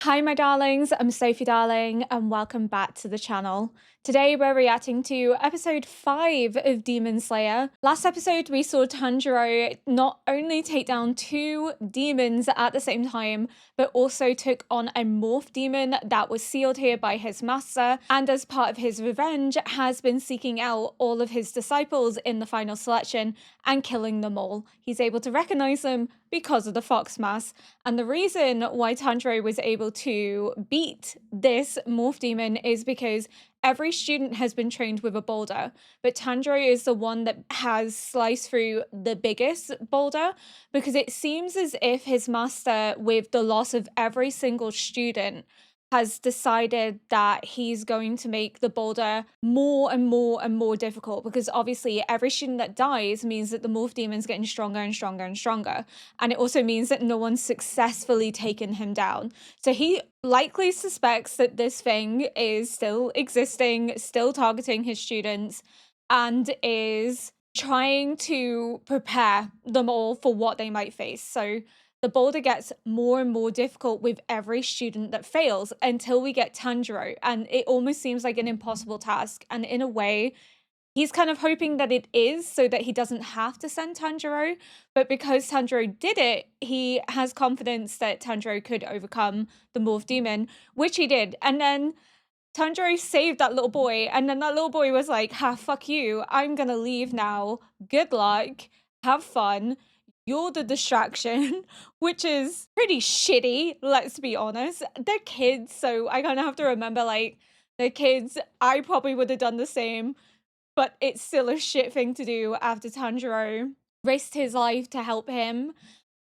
Hi, my darlings. I'm Sophie Darling, and welcome back to the channel. Today, we're reacting to episode 5 of Demon Slayer. Last episode, we saw Tanjiro not only take down 2 demons at the same time, but also took on a morph demon that was sealed here by his master, and as part of his revenge, has been seeking out all of his disciples in the final selection and killing them all. He's able to recognize them because of the fox mask, and the reason why Tanjiro was able to beat this morph demon is because every student has been trained with a boulder, but Tanjiro is the one that has sliced through the biggest boulder, because it seems as if his master, with the loss of every single student, has decided that he's going to make the boulder more and more and more difficult, because obviously every student that dies means that the morph demon's getting stronger and stronger and stronger, and it also means that no one's successfully taken him down. So he likely suspects that this thing is still existing, still targeting his students, and is trying to prepare them all for what they might face. So the boulder gets more and more difficult with every student that fails until we get Tanjiro, and it almost seems like an impossible task. And in a way, he's kind of hoping that it is, so that he doesn't have to send Tanjiro, but because Tanjiro did it, he has confidence that Tanjiro could overcome the morph demon, which he did. And then Tanjiro saved that little boy, and then that little boy was like, ha, fuck you, I'm gonna leave now, good luck, have fun, you're the distraction, which is pretty shitty, let's be honest. They're kids, so I kind of have to remember, like, they're kids, I probably would have done the same, but it's still a shit thing to do after Tanjiro risked his life to help him.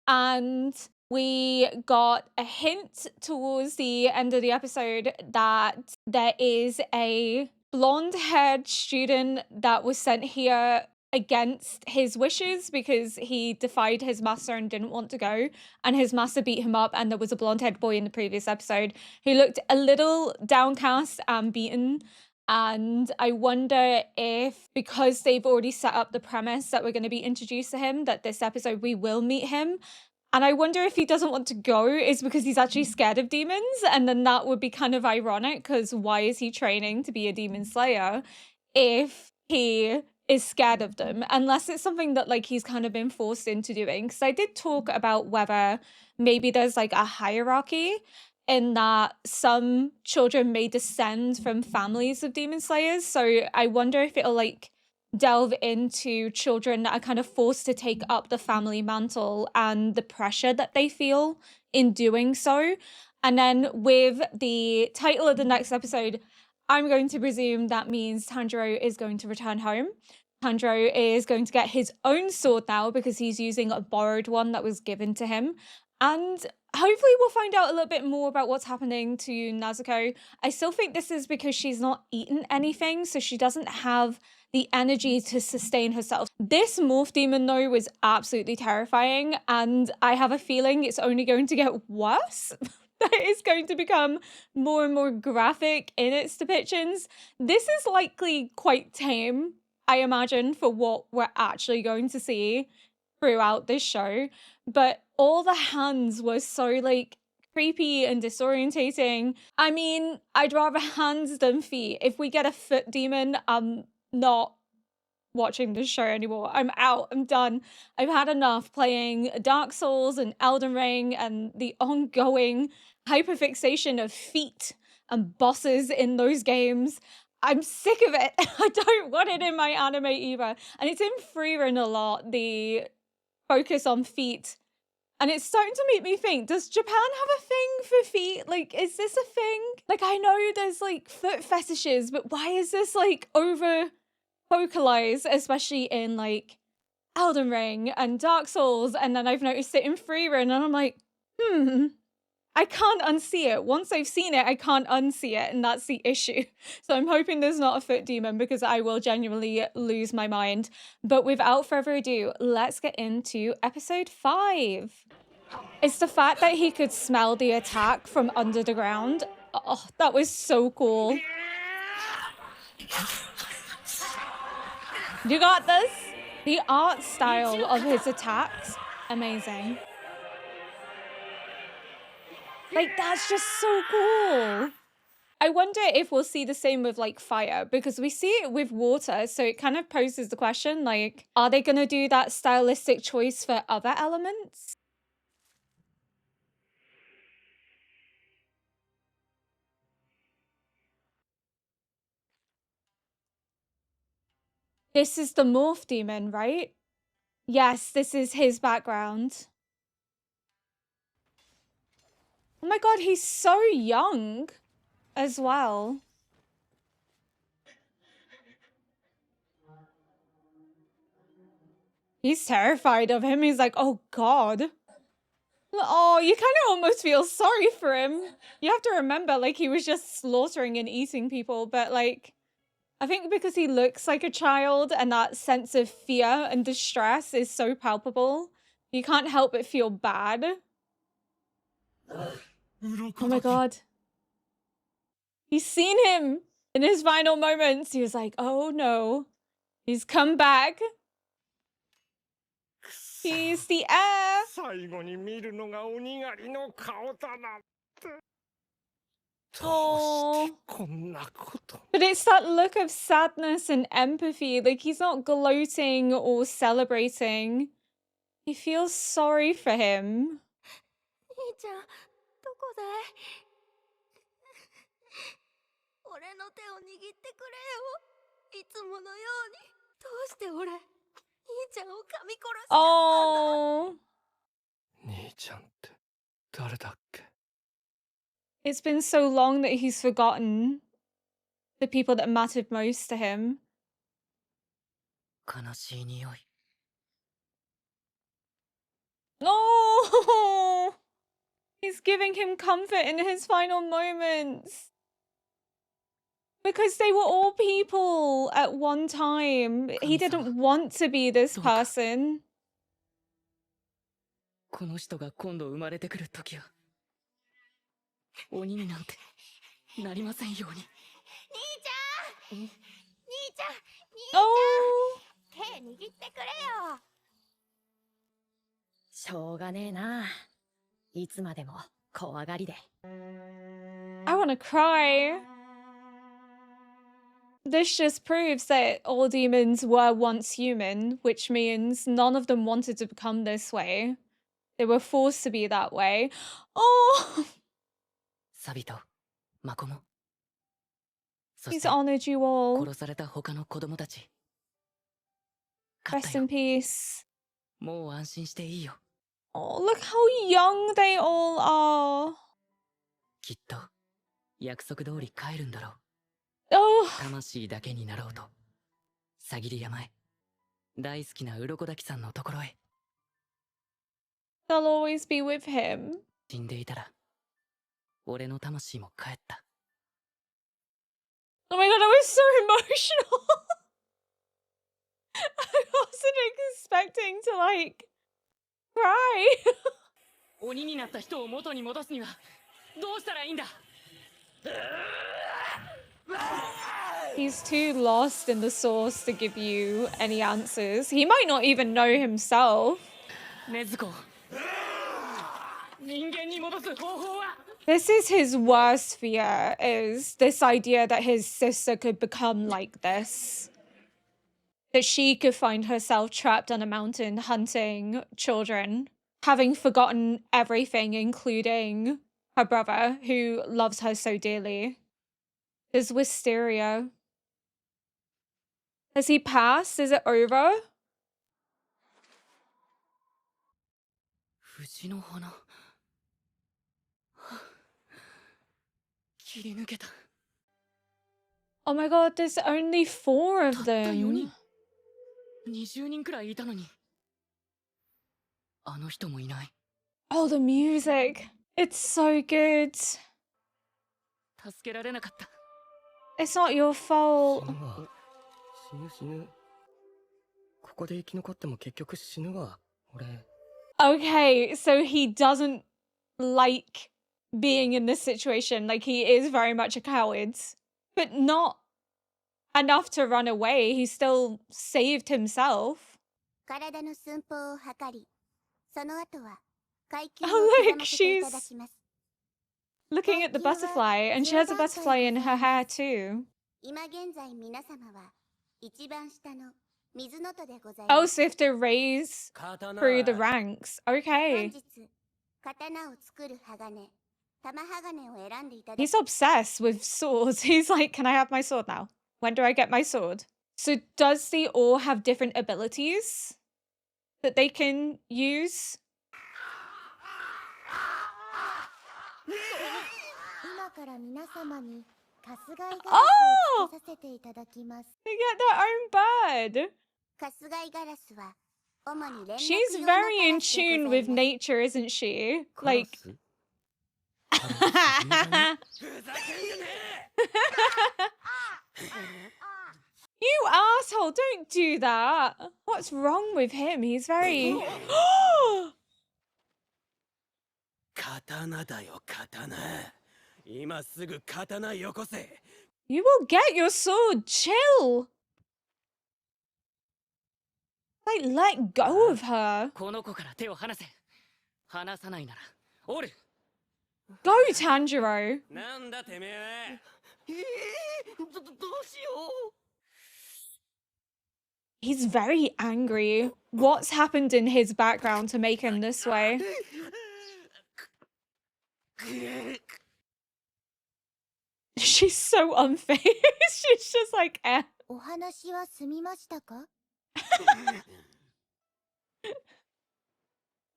And we got a hint towards the end of the episode that there is a blonde-haired student that was sent here against his wishes because he defied his master and didn't want to go, and his master beat him up, and there was a blonde-haired boy in the previous episode who looked a little downcast and beaten. And I wonder if, because they've already set up the premise that we're going to be introduced to him, that this episode we will meet him. And I wonder if he doesn't want to go is because he's actually scared of demons. And then that would be kind of ironic, because why is he training to be a demon slayer if he is scared of them? Unless it's something that, like, he's kind of been forced into doing. Because I did talk about whether maybe there's like a hierarchy in that some children may descend from families of demon slayers. So I wonder if it'll like delve into children that are kind of forced to take up the family mantle and the pressure that they feel in doing so. And then with the title of the next episode, I'm going to presume that means Tanjiro is going to return home. Tanjiro is going to get his own sword now because he's using a borrowed one that was given to him. And hopefully we'll find out a little bit more about what's happening to Nezuko. I still think this is because she's not eaten anything, so she doesn't have the energy to sustain herself. This morph demon, though, was absolutely terrifying, and I have a feeling it's only going to get worse. That it's going to become more and more graphic in its depictions. This is likely quite tame, I imagine, for what we're actually going to see throughout this show, but all the hands were so like creepy and disorientating. I mean, I'd rather hands than feet. If we get a foot demon, I'm not watching this show anymore. I'm out. I'm done. I've had enough playing Dark Souls and Elden Ring and the ongoing hyperfixation of feet and bosses in those games. I'm sick of it. I don't want it in my anime either. And it's in Freerun a lot, the focus on feet. And it's starting to make me think, does Japan have a thing for feet? Like, is this a thing? Like, I know there's like foot fetishes, but why is this like over focalized, especially in like Elden Ring and Dark Souls? And then I've noticed it in Freerun, and I'm like, I can't unsee it. Once I've seen it, I can't unsee it, and that's the issue. So I'm hoping there's not a foot demon, because I will genuinely lose my mind. But without further ado, let's get into episode 5. It's the fact that he could smell the attack from under the ground. Oh, that was so cool. You got this? The art style of his attacks, amazing. Like, that's just so cool. I wonder if we'll see the same with like fire because we see it with water. So it kind of poses the question like, are they going to do that stylistic choice for other elements? This is the morph demon, right? Yes, this is his background. Oh my god, he's so young as well. He's terrified of him. He's like, oh god. Oh, you kind of almost feel sorry for him. You have to remember, like, he was just slaughtering and eating people, but like, I think because he looks like a child and that sense of fear and distress is so palpable, you can't help but feel bad. Oh my god. He's seen him in his final moments. He was like, oh no. He's come back. He's the heir. Oh. But it's that look of sadness and empathy. Like, he's not gloating or celebrating. He feels sorry for him. 兄ちゃん、どこだい？俺の手を握ってくれよ。いつものように。どうして俺、兄ちゃんを噛み殺しちゃったんだ。Oh. 兄ちゃんって誰だっけ? It's been so long that he's forgotten the people that mattered most to him. 悲しい匂い。No! He's giving him comfort in his final moments. Because they were all people at one time. He didn't want to be this person. この人が今度生まれてくるときは、鬼になんてなりませんように。兄ちゃん、兄ちゃん、手握ってくれよ。しょうがねえな。いつまでも怖がりで。I want to cry. This just proves that all demons were once human, which means none of them wanted to become this way. They were forced to be that way. Oh! サビとマコも。He's honored you all. 殺された他の子供たち。 Rest in peace. もう安心していいよ。 Oh, look how young they all are. きっと約束通り帰るんだろう。 Oh. 魂だけになろうと。さぎり山へ。大好きな鱗滝さんのところへ。 They'll always be with him. 死んでいたら、俺の魂も帰った。 Oh my god, I was so emotional. I wasn't expecting to like cry. 鬼になった人を元に戻すにはどうしたらいいんだ? He's too lost in the source to give you any answers. He might not even know himself. 禰豆子、人間に戻す方法は? This is his worst fear, is this idea that his sister could become like this. That she could find herself trapped on a mountain hunting children, having forgotten everything, including her brother, who loves her so dearly. There's wisteria. Has he passed? Is it over? 藤の花。切り抜けた。 Oh my god, there's only 4 of たった4 them. 人。20人くらいいたのに。あの人もいない。 Oh, the music. It's so good. 助けられなかった。 It's not your fault. 死ぬ。ここで生き残っても結局死ぬわ、俺。 Okay, so he doesn't like being in this situation. Like, he is very much a coward. But not enough to run away. He still saved himself. 体の寸法を測り、その後は階級を Oh, 刻 look, ませていただ she's きます。looking at the butterfly, and she has a butterfly in her hair too. 今現在皆様は一番下の水の戸でござい Oh, ます。 so you have to raise through the ranks. 本 Okay. 日刀を作る鋼、玉鋼を選んでいただ He's obsessed with swords. He's like, can I have my sword now? When do I get my sword? So does they all have different abilities that they can use? 今から皆様に春日井ガラス Oh! をつけさせていただきます。 They get their own bird. 春日井ガラスは主に連絡 She's 用の very カ in ラスで tune ござい with ます。 nature, isn't she? Like, カラス you asshole, don't do that. What's wrong with him? He's very... 刀だよ刀。今すぐ刀よこせ。 You will get your sword. Chill. Like, let go of her. この子から手を離せ。離さないならおる。 Go, Tanjiro. なんだてめえ。どうしよ He's very angry. What's happened in his background to make him this way? She's so unfazed. She's just like, eh. お話は済みましたか？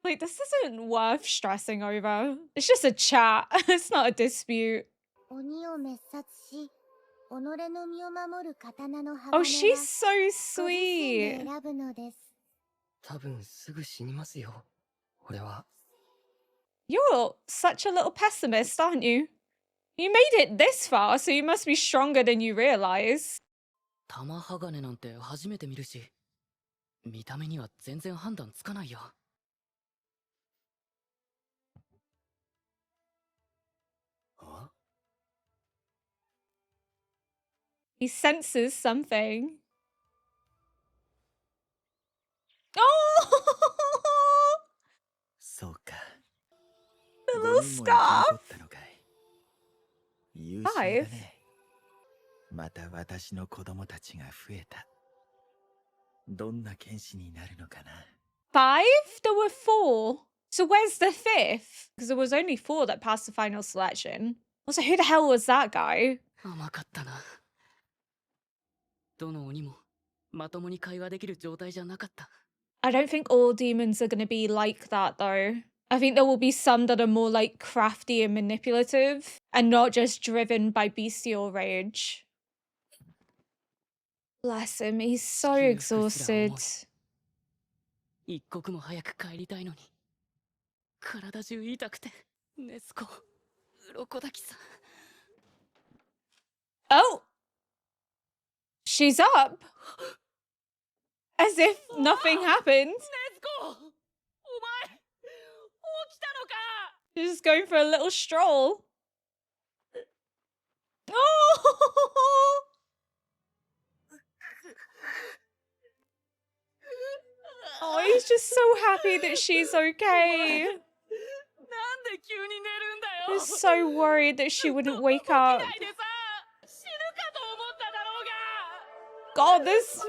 Like, this isn't worth stressing over. It's just a chat. It's not a dispute. 鬼を滅殺し、己の身を守る刀の鋼 Oh, は she's so ご自身 sweet. で選ぶのです。多分すぐ死にますよ。俺は。 You're such a little pessimist, aren't you? You made it this far, so you must be stronger than you realize. 玉鋼なんて初めて見るし、見た目には全然判断つかないよ。 He senses something. Oh! そうか。 The little 5人も生き scarf. 残ったのかい。優秀だ Five? ね。また私の子供たちが増えた。どんな剣士になるのかな。 Five? There were four. So where's the fifth? Because there was only four that passed the final selection. Also, who the hell was that guy? 甘かったな。どの鬼もまともに会話できる状態じゃなかった。 I don't think all demons are going to be like that, though. I think there will be some that are more like crafty and manipulative and not just driven by bestial rage. Bless him, he's so exhausted. 一刻も早く帰りたいのに。体中痛くて、ネスコ、鱗きさん。 Oh! She's up! As if nothing happened. ネスコ、お前、起きたのか。 She's just going for a little stroll. Oh! Oh, he's just so happy that she's okay. なんで急に寝るんだ He よ。 was so worried that she wouldn't wake up. 起きないでさ、死ぬかと思っただろうが。 God, this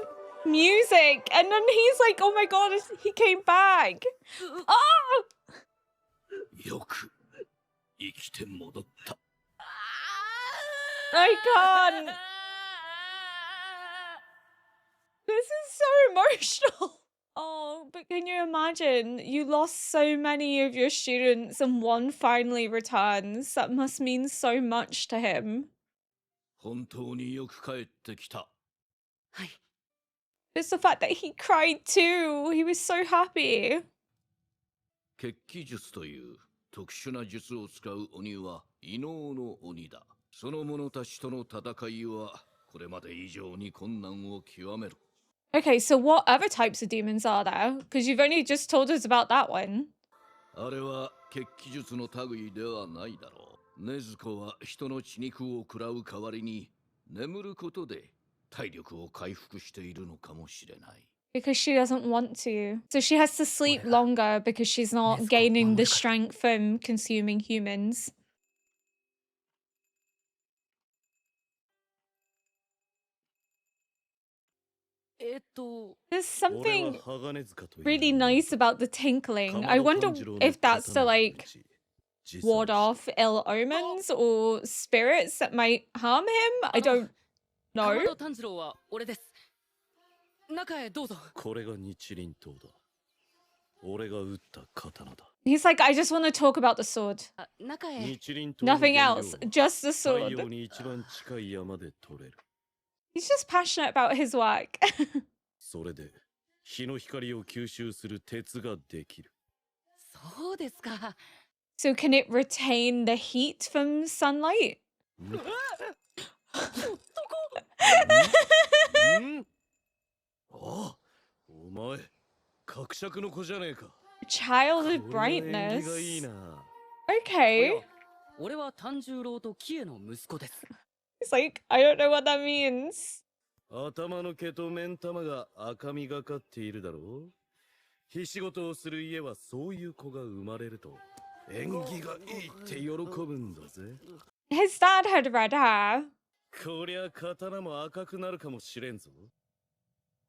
music. And then he's like, oh my God, he came back. Oh! よく生きて戻った。 I can't. This is so emotional. Oh, but can you imagine? You lost so many of your students and one finally returns. That must mean so much to him. 本当によく帰ってきた。はい。 It's the fact that he cried too. He was so happy. 血気術という特殊な術を使う鬼は異能の鬼だ。その者たちとの戦いはこれまで以上に困難を極める。 Okay, so what other types of demons are there? Because you've only just told us about that one. あれは血気術の類ではないだろう。禰豆子は人の血肉を食らう代わりに眠ることで体力を回復しているのかもしれない。 Because she doesn't want to. So she has to sleep longer because she's not gaining the strength from consuming humans. There's something really nice about the tinkling. I wonder if that's to like ward off ill omens or spirits that might harm him. I don't かま know. ど炭治郎は俺です。中へどうぞ。これが日輪刀だ。俺が撃った刀だ。 He's like, I just want to talk about the sword. あ、中へ。日輪刀の Nothing 原料 else, は just the 太 sword. 陽に一番近い山で取れる。 He's just passionate about his work. それで日の光を吸収する鉄ができる。そうですか。 So can it retain the heat from sunlight? ああ、お前、伯爵の子じゃねえか。 Child of これは縁起がいい brightness. な。 Okay. 俺は炭十郎とキエの息子です。 It's like, I don't know what that means. 頭の毛と目ん玉が赤みがかっているだろう。火仕事をする家はそういう子が生まれると縁起がいいって喜ぶんだぜ。 His dad had red hair. こりゃ刀も赤くなるかもしれんぞ。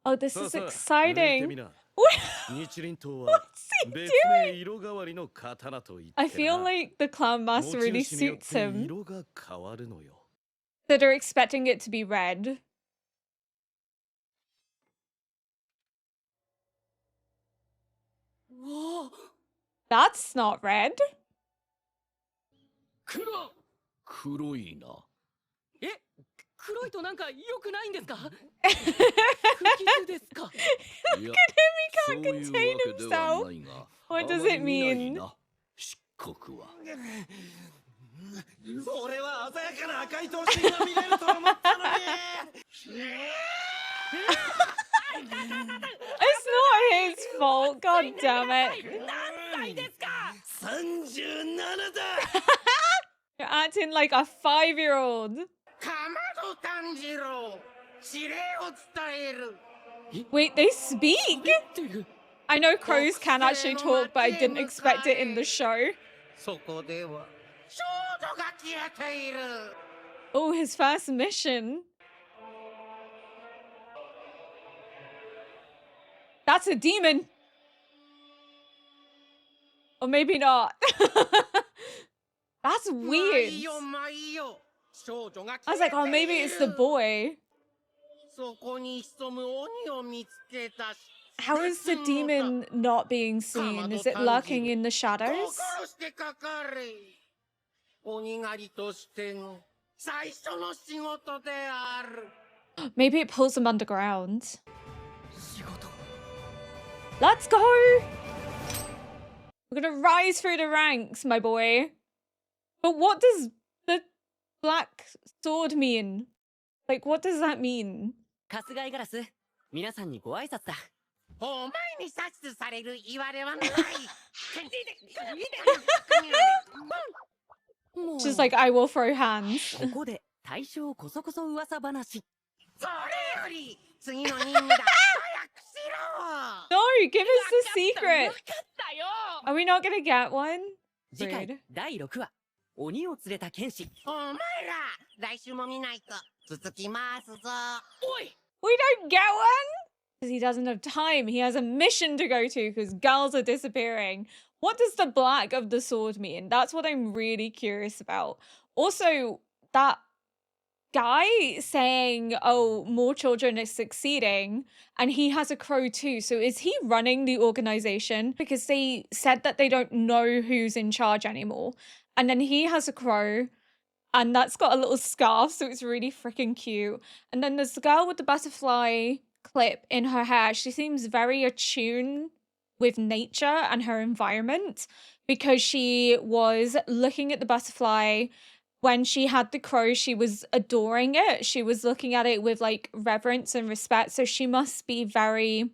Oh, this さあ is さあ、抜いて exciting. みな。 What? 日輪刀は he 別名色変わりの刀と言ってな。 I feel like the clown 持 master ち really 主によっ suits て him. 色が変わるのよ。 That are expecting it to be red. おお。 That's not red. 黒いな。え、黒いとなんか良くないんですか？不吉ですか？いや、 He そう can't いう contain わけではないが。 What does あまり it 見ない mean? な漆黒は。俺は鮮やかな赤い頭身が見れると思ったのに。 It's not his fault. God damn it. 37だ。 You're acting like a 5-year-old. かまど炭治郎指令を伝える Wait, they speak? っていう。 I know crows can actually talk, but I didn't expect it in the show. そこでは少女が消えている Oh, his first mission. That's a demon. Or maybe not. That's まあ weird. いいよまあいいよ少女が I 消 was え like, oh, て maybe い it's the る boy. そこに潜む鬼を見つけたし How is the demon not being seen? Is it lurking in the 心 shadows? してかかれ鬼狩りとしての最初の仕事である Maybe it pulls them underground. 仕事。 Let's go! We're gonna rise through the ranks, my boy. But what does the black sword mean? Like, what does that mean? 春日井ガラス、皆さんにご挨拶だ。お前に指図される言われはないもう。 She's like, I will throw hands. ここで大正こそこそ噂話。それより次の任務だ早くしろ No, give us the secret. わかったよ。 Are we not gonna get one? 次回 Rude. 第6話、鬼を連れた剣士。お前ら来週も見ないと続きますぞおい。 We don't get one? Because he doesn't have time. He has a mission to go to because girls are disappearing. What does the black of the sword mean? That's what I'm really curious about. Also, that guy saying, oh, more children are succeeding, and he has a crow too. So is he running the organization? Because they said that they don't know who's in charge anymore. And then he has a crow, and that's got a little scarf, so it's really freaking cute. And then there's the girl with the butterfly clip in her hair. She seems very attuned with nature and her environment because she was looking at the butterfly when she had the crow. She was adoring it. She was looking at it with like reverence and respect. So she must be very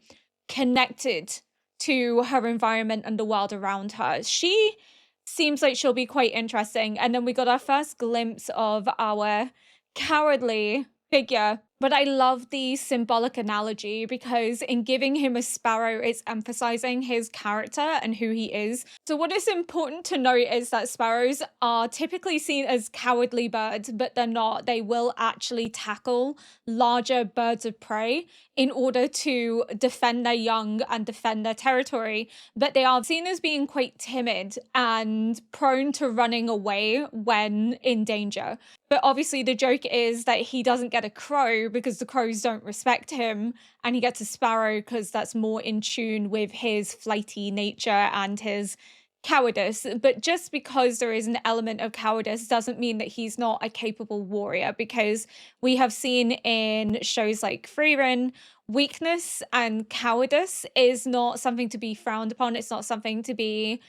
connected to her environment and the world around her. She seems like she'll be quite interesting. And then we got our first glimpse of our cowardly figure, But I love the symbolic analogy because in giving him a sparrow, it's emphasizing his character and who he is. So what is important to note is that sparrows are typically seen as cowardly birds, but they're not. They will actually tackle larger birds of prey in order to defend their young and defend their territory. But they are seen as being quite timid and prone to running away when in danger. But obviously the joke is that he doesn't get a crow because the crows don't respect him, and he gets a sparrow because that's more in tune with his flighty nature and his cowardice. But just because there is an element of cowardice doesn't mean that he's not a capable warrior, because we have seen in shows like Frieren, weakness and cowardice is not something to be frowned upon. It's not something to be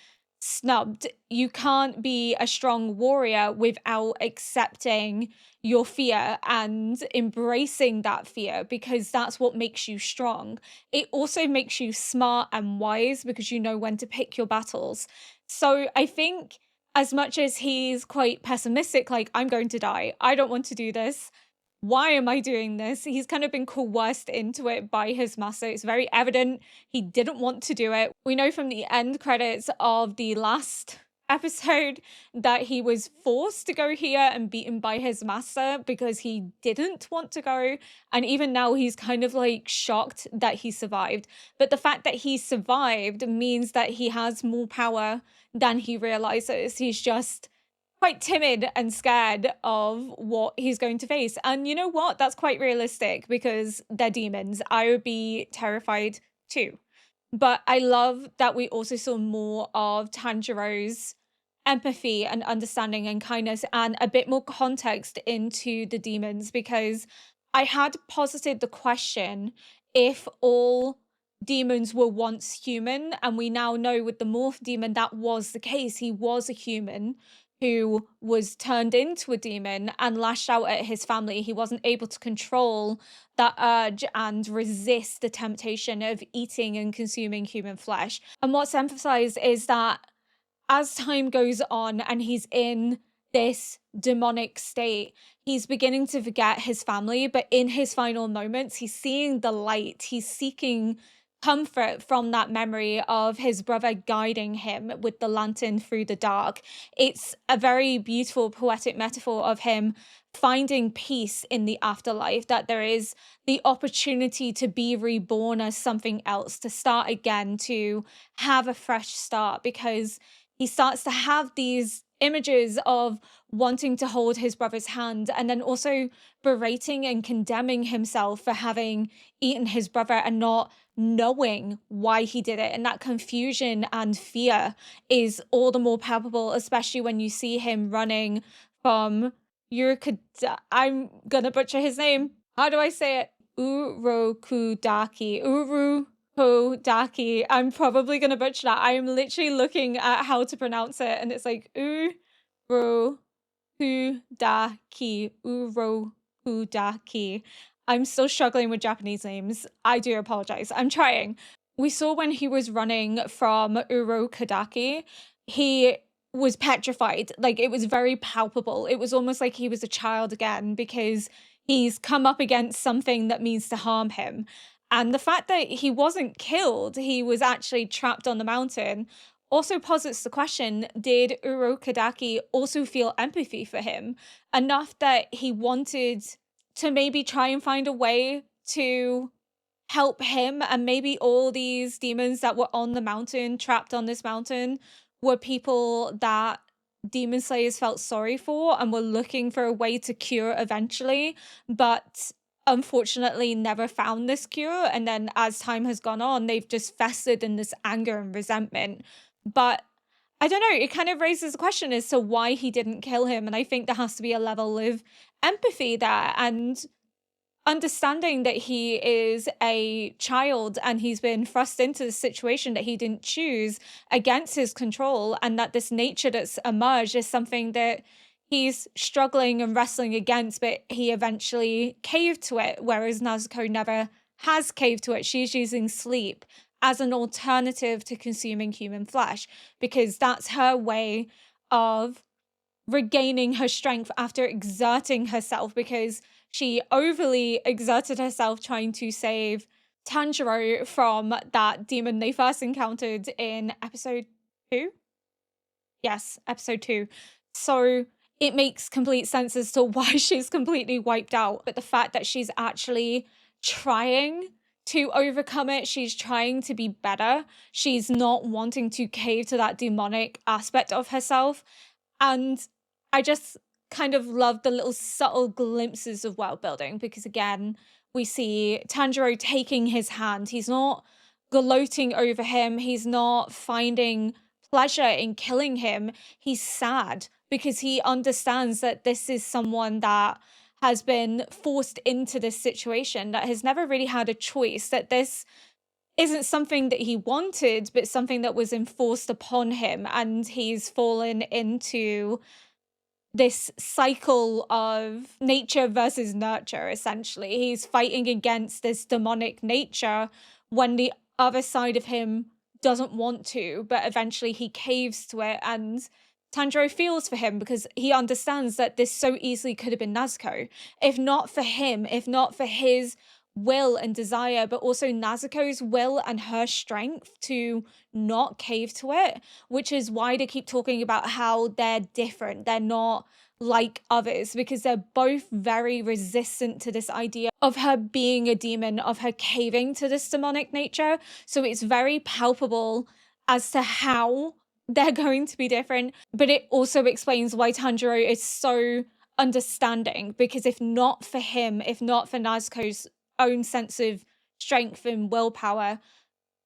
snubbed. You can't be a strong warrior without accepting your fear and embracing that fear, because that's what makes you strong. It also makes you smart and wise because you know when to pick your battles. So I think as much as he's quite pessimistic, like, I'm going to die, I don't want to do this, why am I doing this? He's kind of been coerced into it by his master. It's very evident he didn't want to do it. We know from the end credits of the last episode that he was forced to go here and beaten by his master because he didn't want to go. And even now he's kind of like shocked that he survived. But the fact that he survived means that he has more power than he realizes. He's just quite timid and scared of what he's going to face. And you know what? That's quite realistic because they're demons. I would be terrified too. But I love that we also saw more of Tanjiro's empathy and understanding and kindness and a bit more context into the demons, because I had posited the question if all demons were once human, and we now know with the morph demon that was the case. He was a human who was turned into a demon and lashed out at his family. He wasn't able to control that urge and resist the temptation of eating and consuming human flesh. And what's emphasized is that as time goes on and he's in this demonic state, he's beginning to forget his family, but in his final moments, he's seeing the light. He's seeking comfort from that memory of his brother guiding him with the lantern through the dark. It's a very beautiful poetic metaphor of him finding peace in the afterlife, that there is the opportunity to be reborn as something else, to start again, to have a fresh start, because he starts to have these images of wanting to hold his brother's hand and then also berating and condemning himself for having eaten his brother and not knowing why he did it. And that confusion and fear is all the more palpable, especially when you see him running from I'm gonna butcher his name. How do I say it? Urokodaki. Urokodaki. I'm probably gonna butcher that. I am literally looking at how to pronounce it, and it's like Urokodaki. Urokodaki. I'm still struggling with Japanese names. I do apologize. I'm trying. We saw when he was running from Urokodaki, he was petrified. Like, it was very palpable. It was almost like he was a child again, because he's come up against something that means to harm him. And the fact that he wasn't killed, he was actually trapped on the mountain, also posits the question, did Urokodaki also feel empathy for him enough that he wanted to maybe try and find a way to help him? And maybe all these demons that were on the mountain, trapped on this mountain, were people that demon slayers felt sorry for and were looking for a way to cure eventually, but unfortunately never found this cure. And then as time has gone on, they've just festered in this anger and resentment. But I don't know, it kind of raises a question as to why he didn't kill him. And I think there has to be a level of empathy there and understanding that he is a child and he's been thrust into the situation that he didn't choose against his control, and that this nature that's emerged is something that he's struggling and wrestling against, but he eventually caved to it, whereas Nezuko never has caved to it. She's using sleep as an alternative to consuming human flesh, because that's her way of regaining her strength after exerting herself, because she overly exerted herself trying to save Tanjiro from that demon they first encountered in episode 2. Yes, episode 2. So it makes complete sense as to why she's completely wiped out. But the fact that she's actually trying to overcome it, she's trying to be better, she's not wanting to cave to that demonic aspect of herself. And I just kind of love the little subtle glimpses of world building, because again, we see Tanjiro taking his hand. He's not gloating over him. He's not finding pleasure in killing him. He's sad because he understands that this is someone that has been forced into this situation, that has never really had a choice, that this isn't something that he wanted, but something that was enforced upon him. And he's fallen into this cycle of nature versus nurture, essentially. He's fighting against this demonic nature when the other side of him doesn't want to, but eventually he caves to it. And Tanjiro feels for him because he understands that this so easily could have been Nezuko. If not for him, if not for his will and desire, but also Nezuko's will and her strength to not cave to it, which is why they keep talking about how they're different. They're not like others, because they're both very resistant to this idea of her being a demon, of her caving to this demonic nature. So it's very palpable as to how they're going to be different, but it also explains why Tanjiro is so understanding, because if not for him, if not for Nezuko's own sense of strength and willpower,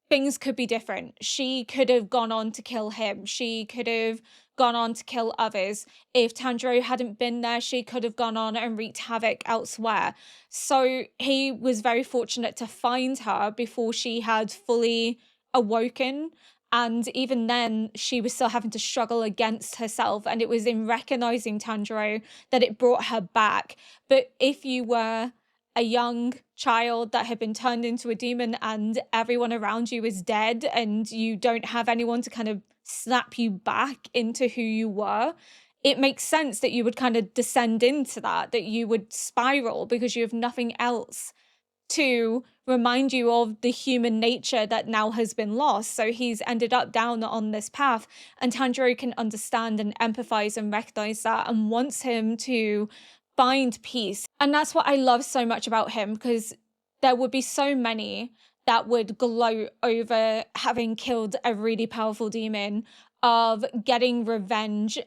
things could be different. She could have gone on to kill him. She could have gone on to kill others. If Tanjiro hadn't been there, she could have gone on and wreaked havoc elsewhere. So he was very fortunate to find her before she had fully awoken. And even then, she was still having to struggle against herself. And it was in recognizing Tanjiro that it brought her back. But if you were a young child that had been turned into a demon and everyone around you is dead and you don't have anyone to kind of snap you back into who you were, it makes sense that you would kind of descend into that you would spiral because you have nothing else to remind you of the human nature that now has been lost. So he's ended up down on this path, and Tanjiro can understand and empathize and recognize that and wants him to find peace. And that's what I love so much about him, because there would be so many that would gloat over having killed a really powerful demon, of getting revenge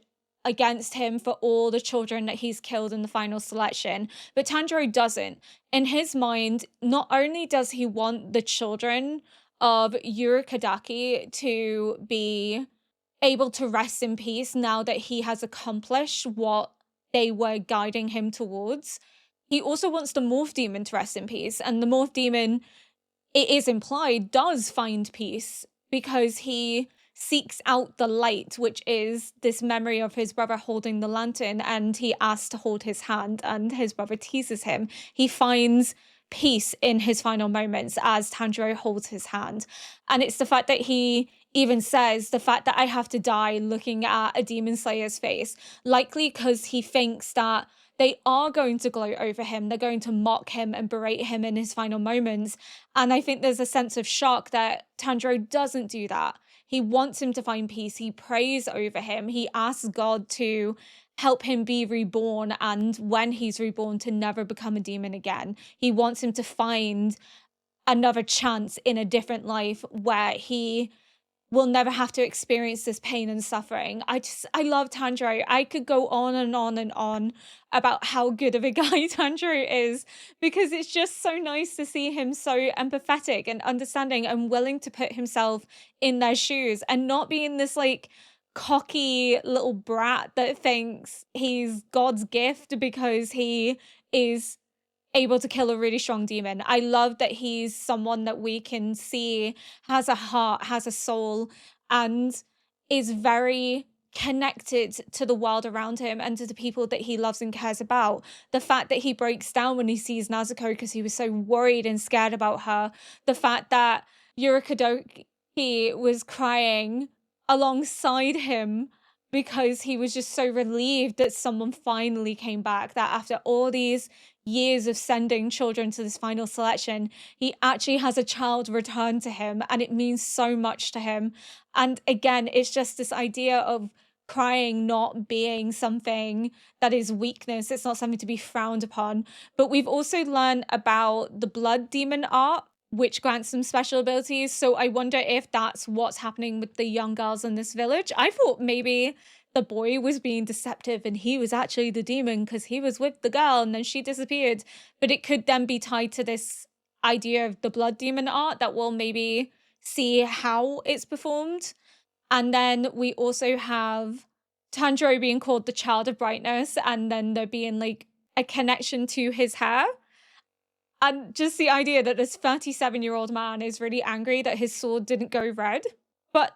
against him for all the children that he's killed in the final selection. But Tanjiro doesn't. In his mind, not only does he want the children of Urokodaki to be able to rest in peace now that he has accomplished what they were guiding him towards, he also wants the morph demon to rest in peace. And the morph demon, it is implied, does find peace because he seeks out the light, which is this memory of his brother holding the lantern, and he asks to hold his hand, and his brother teases him. He finds peace in his final moments as Tanjiro holds his hand. And it's the fact that he even says, the fact that I have to die looking at a demon slayer's face, likely because he thinks that they are going to gloat over him. They're going to mock him and berate him in his final moments. And I think there's a sense of shock that Tanjiro doesn't do that. He wants him to find peace. He prays over him. He asks God to help him be reborn, and when he's reborn, to never become a demon again. He wants him to find another chance in a different life where he will never have to experience this pain and suffering. I love Tanjiro. I could go on and on and on about how good of a guy Tanjiro is, because it's just so nice to see him so empathetic and understanding and willing to put himself in their shoes and not being this like cocky little brat that thinks he's God's gift because he is able to kill a really strong demon. I love that he's someone that we can see has a heart, has a soul, and is very connected to the world around him and to the people that he loves and cares about. The fact that he breaks down when he sees Nezuko because he was so worried and scared about her. The fact that Urokodaki was crying alongside him because he was just so relieved that someone finally came back, that after all these years of sending children to this final selection, he actually has a child return to him, and it means so much to him. And again, it's just this idea of crying not being something that is weakness. It's not something to be frowned upon. But we've also learned about the blood demon art, which grants them special abilities. So I wonder if that's what's happening with the young girls in this village. I thought maybe the boy was being deceptive and he was actually the demon because he was with the girl and then she disappeared. But it could then be tied to this idea of the blood demon art that we'll maybe see how it's performed. And then we also have Tanjiro being called the child of brightness, and then there being like a connection to his hair. And just the idea that this 37-year-old man is really angry that his sword didn't go red. But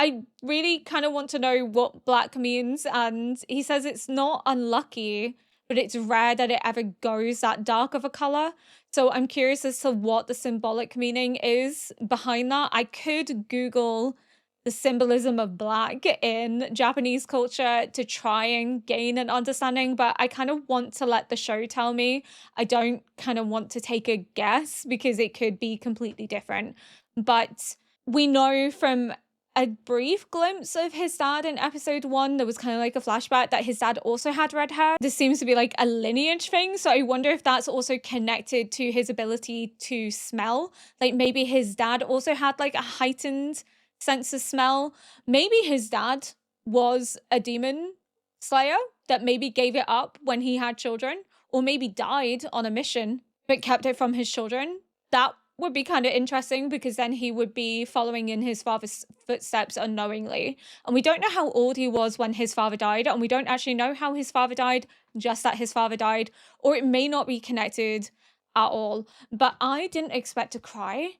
I really kind of want to know what black means. And he says it's not unlucky, but it's rare that it ever goes that dark of a color. So I'm curious as to what the symbolic meaning is behind that. I could Google the symbolism of black in Japanese culture to try and gain an understanding, but I kind of want to let the show tell me. I don't kind of want to take a guess because it could be completely different. But we know from a brief glimpse of his dad in episode 1, there was kind of like a flashback that his dad also had red hair. This seems to be like a lineage thing, so I wonder if that's also connected to his ability to smell. Like maybe his dad also had like a heightened sense of smell. Maybe his dad was a demon slayer that maybe gave it up when he had children, or maybe died on a mission but kept it from his children. That would be kind of interesting because then he would be following in his father's footsteps unknowingly. And we don't know how old he was when his father died, and we don't actually know how his father died, just that his father died, or it may not be connected at all. But I didn't expect to cry.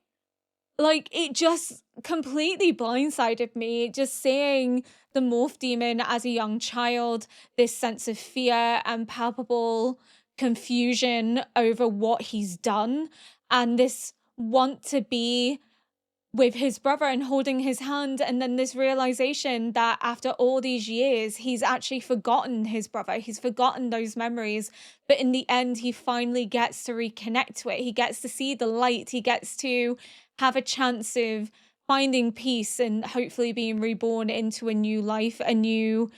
Like, it just completely blindsided me, just seeing the morph demon as a young child, this sense of fear and palpable confusion over what he's done, and this want to be with his brother and holding his hand, and then this realization that after all these years he's actually forgotten his brother, he's forgotten those memories, but in the end he finally gets to reconnect to it. He gets to see the light, he gets to have a chance of finding peace and hopefully being reborn into a new life, a new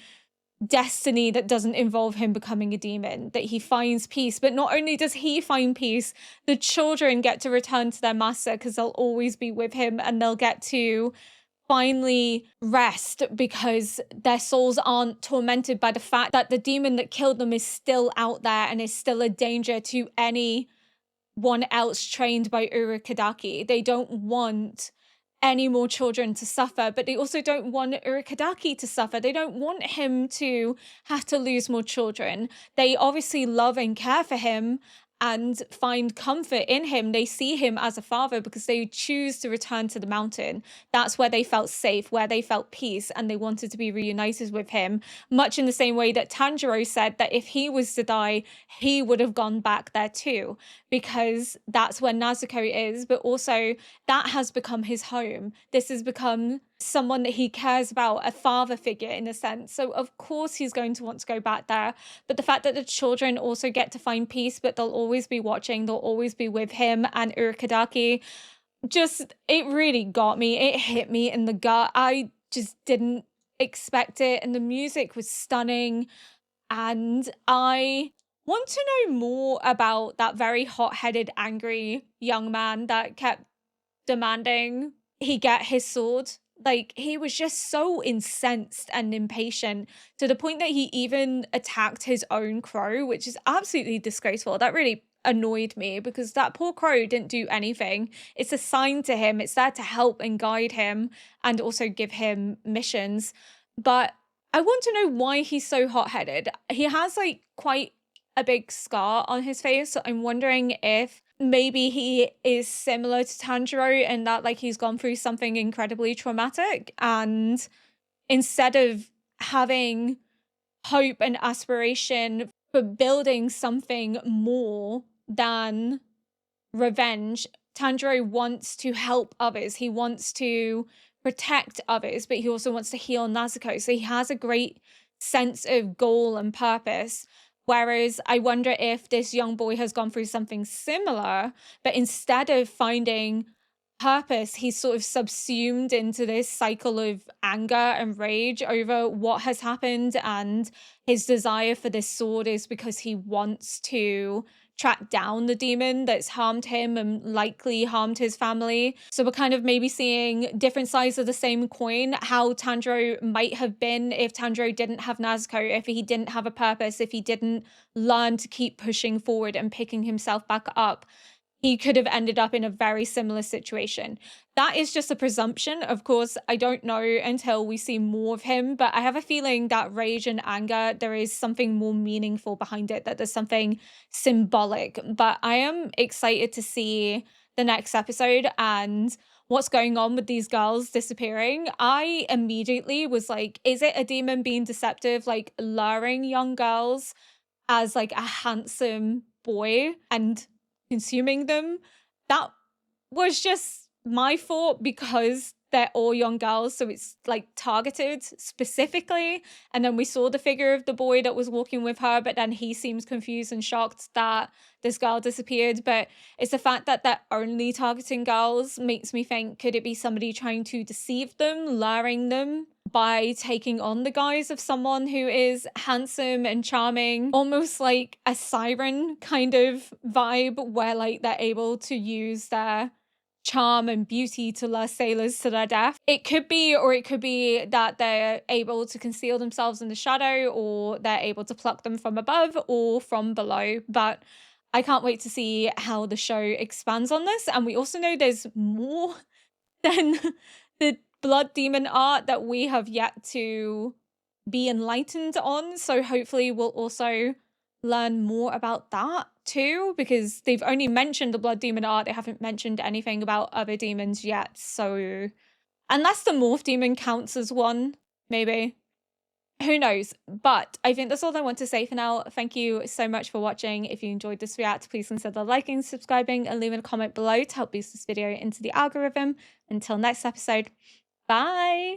destiny that doesn't involve him becoming a demon, that he finds peace. But not only does he find peace, the children get to return to their master because they'll always be with him, and they'll get to finally rest because their souls aren't tormented by the fact that the demon that killed them is still out there and is still a danger to anyone else trained by Urokodaki. They don't want any more children to suffer, but they also don't want Urokodaki to suffer. They don't want him to have to lose more children. They obviously love and care for him and find comfort in him. They see him as a father because they choose to return to the mountain. That's where they felt safe, where they felt peace, and they wanted to be reunited with him, much in the same way that Tanjiro said that if he was to die, he would have gone back there too, because that's where Nezuko is, but also that has become his home. This has become someone that he cares about, a father figure in a sense. So of course he's going to want to go back there. But the fact that the children also get to find peace, but they'll always be watching, they'll always be with him and Urokodaki, just, it really got me. It hit me in the gut. I just didn't expect it. And the music was stunning. And I want to know more about that very hot-headed, angry young man that kept demanding he get his sword. Like, he was just so incensed and impatient to the point that he even attacked his own crow, which is absolutely disgraceful. That really annoyed me because that poor crow didn't do anything. It's assigned to him. It's there to help and guide him and also give him missions. But I want to know why he's so hot-headed. He has like quite a big scar on his face, so I'm wondering if maybe he is similar to Tanjiro in that like he's gone through something incredibly traumatic, and instead of having hope and aspiration for building something more than revenge, Tanjiro wants to help others. He wants to protect others, but he also wants to heal Nezuko. So he has a great sense of goal and purpose. Whereas I wonder if this young boy has gone through something similar, but instead of finding purpose, he's sort of subsumed into this cycle of anger and rage over what has happened, and his desire for this sword is because he wants to track down the demon that's harmed him and likely harmed his family. So we're kind of maybe seeing different sides of the same coin, how Tanjiro might have been if Tanjiro didn't have Nezuko, if he didn't have a purpose, if he didn't learn to keep pushing forward and picking himself back up. He could have ended up in a very similar situation. That is just a presumption. Of course, I don't know until we see more of him, but I have a feeling that rage and anger, there is something more meaningful behind it, that there's something symbolic. But I am excited to see the next episode and what's going on with these girls disappearing. I immediately was like, is it a demon being deceptive, like luring young girls as like a handsome boy and consuming them? That was just my thought, because they're all young girls, so it's like targeted specifically. And then we saw the figure of the boy that was walking with her, but then he seems confused and shocked that this girl disappeared. But it's the fact that they're only targeting girls makes me think, could it be somebody trying to deceive them, luring them by taking on the guise of someone who is handsome and charming, almost like a siren kind of vibe, where like they're able to use their charm and beauty to lure sailors to their death? It could be, or it could be that they're able to conceal themselves in the shadow, or they're able to pluck them from above or from below. But I can't wait to see how the show expands on this. And we also know there's more than the blood demon art that we have yet to be enlightened on. So hopefully we'll also learn more about that too, because they've only mentioned the blood demon art. They haven't mentioned anything about other demons yet. So unless the morph demon counts as one, maybe. Who knows? But I think that's all I want to say for now. Thank you so much for watching. If you enjoyed this react, please consider liking, subscribing, and leaving a comment below to help boost this video into the algorithm. Until next episode, bye!